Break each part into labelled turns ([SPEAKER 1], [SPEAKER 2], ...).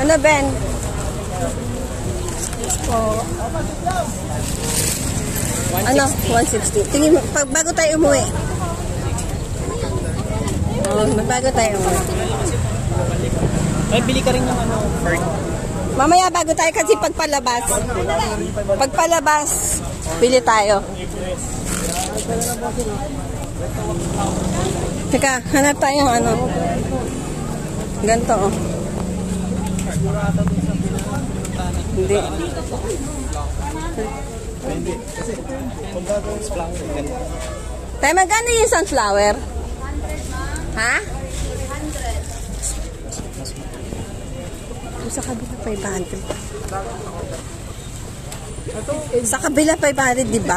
[SPEAKER 1] Ano, Ben? Oh. Ano? 160. Tingin mo, bago tayo umuwi. Oh, bago tayo umuwi.
[SPEAKER 2] Ay, bili ka rin ng ano, bird.
[SPEAKER 1] Mamaya bago tayo kasi pagpalabas. Pagpalabas, pili tayo. Teka, hanap tayong ano. Ganito, oh. Hindi. Tayo, magkano yung sunflower? Ha? Sa kabila 500. Sa kabila 500, di ba?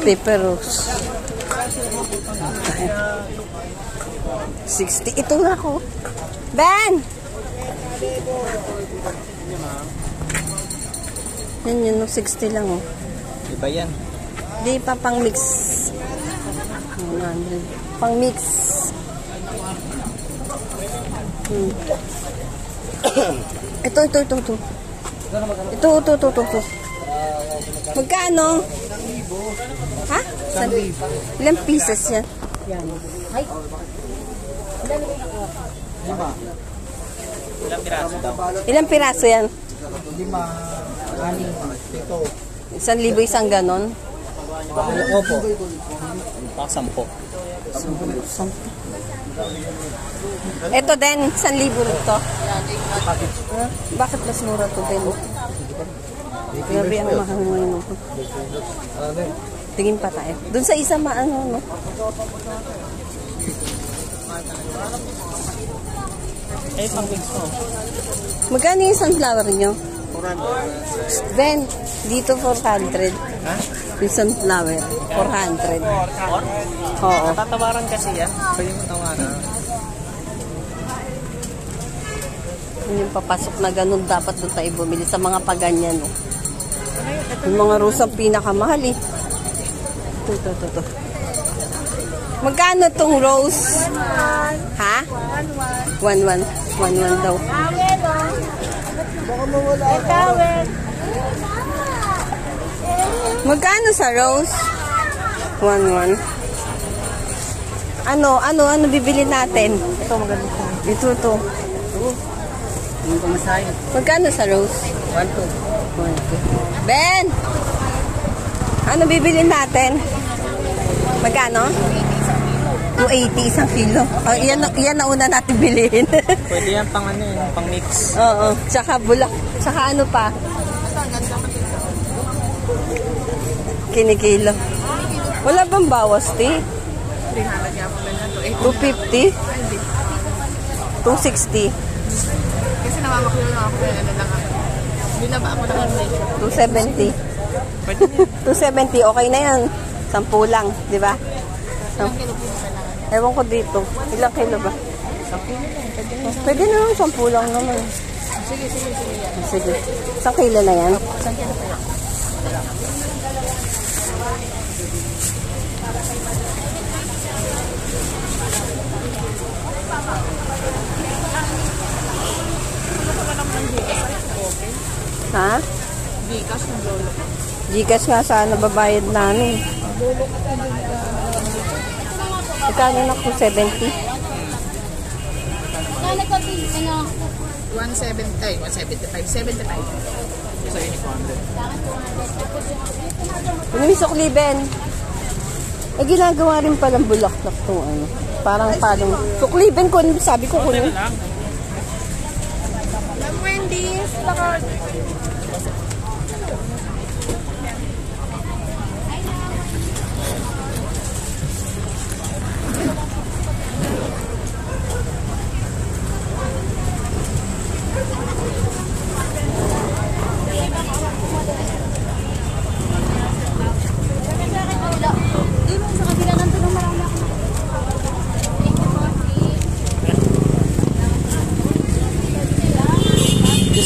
[SPEAKER 1] Paper rose. 60. Ito nga ako. Ben! Yan yun, 60 lang, oh.
[SPEAKER 2] Iba yan.
[SPEAKER 1] Di pa pang mix. 100. Pang mix. Ito. Ito. Magkano? Ha? Ilang pieces yan?
[SPEAKER 2] Ilang piraso daw?
[SPEAKER 1] Ilang piraso yan?
[SPEAKER 2] 5, 6, 7.
[SPEAKER 1] 1,000 isang ganon?
[SPEAKER 2] Opo. Baka 10.
[SPEAKER 1] Ito din, 1,000 ito. Bakit mas mura to din? Grabe ang mahal ngayon. Tingin pa tayo. Doon sa isa maano, no?
[SPEAKER 2] Eh, pang mix mo.
[SPEAKER 1] Magkano yung sunflower nyo?
[SPEAKER 2] 400.
[SPEAKER 1] Ben, dito 400.
[SPEAKER 2] Ha?
[SPEAKER 1] Yung sunflower, 400. Oo.
[SPEAKER 2] Natatawaran kasi yan. Pwede mo tawaran.
[SPEAKER 1] Yung papasok na ganun, dapat doon tayo bumili sa mga paganyan, no? Yung mga rose ang pinakamahal, eh. Ito. Magkano tong rose? Ha? 1,1. 1,1 daw. Magkano sa rose? 1,1. Ano bibili natin?
[SPEAKER 2] Ito maganda sa akin.
[SPEAKER 1] Ito.
[SPEAKER 2] Yung pamasahin.
[SPEAKER 1] Magkano sa rose?
[SPEAKER 2] 1,2.
[SPEAKER 1] Ben! Ano bibili natin? Magkano? 280 isang kilo. Oh, yan na una natin bilhin.
[SPEAKER 2] Pwede yan pang ano yun, pang mix.
[SPEAKER 1] Oo. Tsaka bulak. Tsaka ano pa? Kinikilo. Wala bang bawas, ti? 250? 260?
[SPEAKER 3] Kasi namamakulo lang ako kaya ano lang ako. Binaba ako ng
[SPEAKER 1] 270? 270, okay na yan. 10 lang, di ba? Ewan ko dito. Ilang kilo ba? 10 kilo. Pwede na lang, 10 lang naman. Sige. 1 kilo na yan?
[SPEAKER 3] 1 kilo pa yan.
[SPEAKER 1] Ha?
[SPEAKER 3] Gcash ng lolo.
[SPEAKER 1] Gcash nga sana babayad namin. Magkano na po? 70?
[SPEAKER 3] 175. 75.
[SPEAKER 2] Sa inyo 400.
[SPEAKER 1] Ano yung sukliben? Eh, ginagawa rin palang bulaklak to, ano. Parang sukliben ko, sabi ko kunin.
[SPEAKER 3] Wendy's, lakad.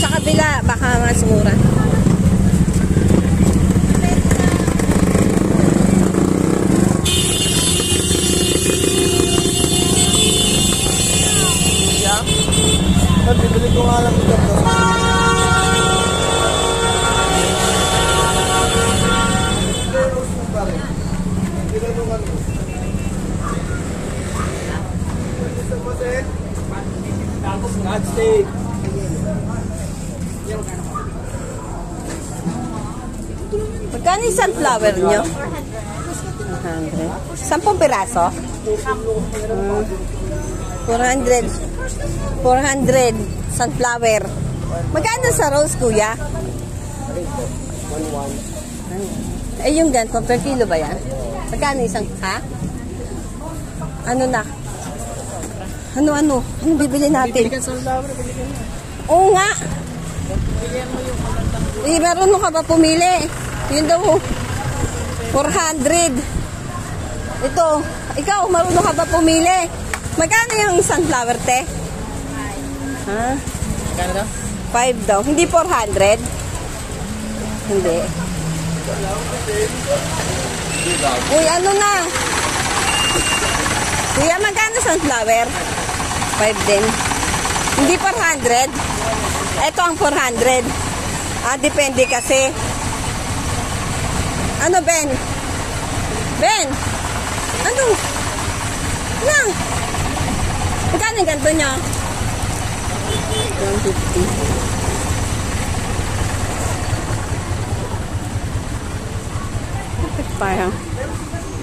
[SPEAKER 1] Sa kabila, baka mas
[SPEAKER 2] Tapos God steak.
[SPEAKER 1] Magkano yung sunflower nyo? 100. 10 piraso? 400. 400 sunflower. Magkano sa rose, kuya? Eh, yung ganito, per kilo ba yan? Magkano isang, ha? Ano na? Ano bibili natin?
[SPEAKER 2] Bili ka sa sunflower, bili ka na.
[SPEAKER 1] Oo nga. Eh, meron ka ba pumili? Yun daw, 400. Ito, ikaw, marunong ka ba pumili? Magkano yung sunflower, te? Ha?
[SPEAKER 2] Magkano daw?
[SPEAKER 1] 5 daw. Hindi 400? Hindi. Uy, ano na? Kuya, magkano sunflower? 5 din. Hindi 400? Ito ang 400. Ah, depende kasi. Ano, Ben? Ben? Ano? Na? Magkano yung ganito nyo? 150. Parang